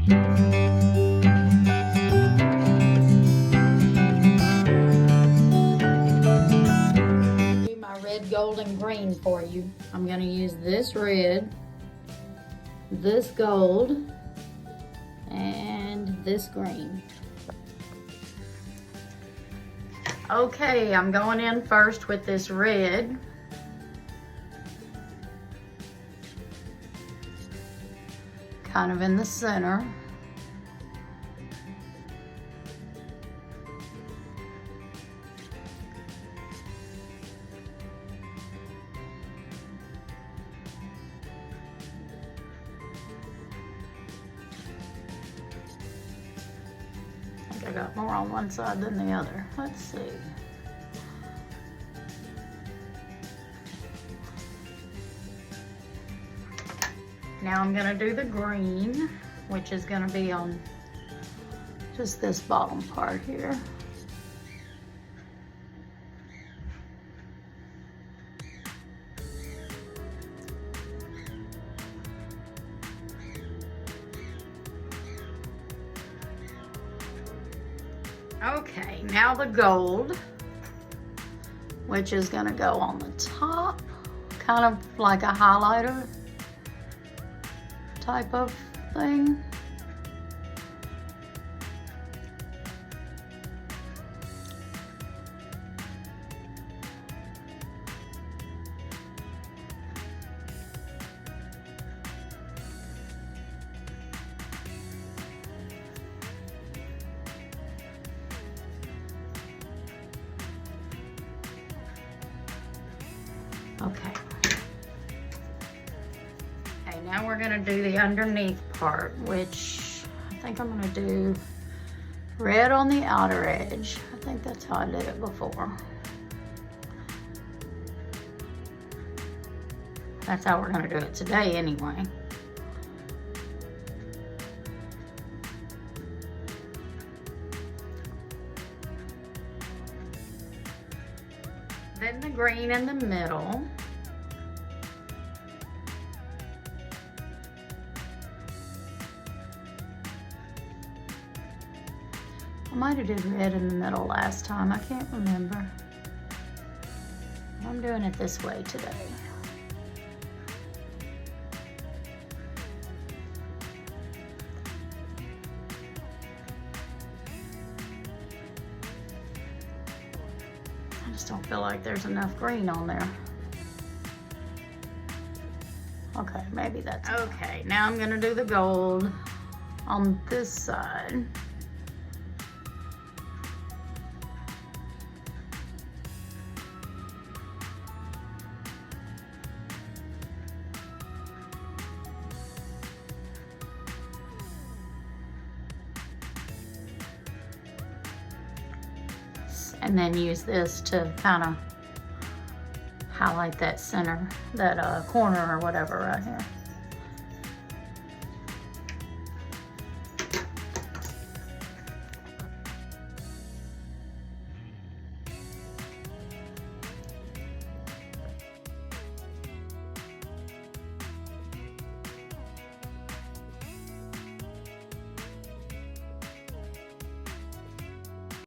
Do my red, gold, and green for you. I'm gonna use this red, this gold, and this green. Okay, I'm going in first with this red. Kind of in the center. I think I got more on one side than the other. Let's see. Now I'm gonna do the green, which is gonna be on just this bottom part here. Okay, now the gold, which is gonna go on the top, kind of like a highlighter type of thing. Okay. Okay, now we're gonna do the underneath part, which I think I'm gonna do red on the outer edge. I think that's how I did it before. That's how we're gonna do it today anyway. Then the green in the middle. I might have did red in the middle last time, I can't remember. I'm doing it this way today. I just don't feel like there's enough green on there. Okay, maybe that's okay. Now I'm gonna do the gold on this side. And then use this to kind of highlight that center, that corner or whatever right here.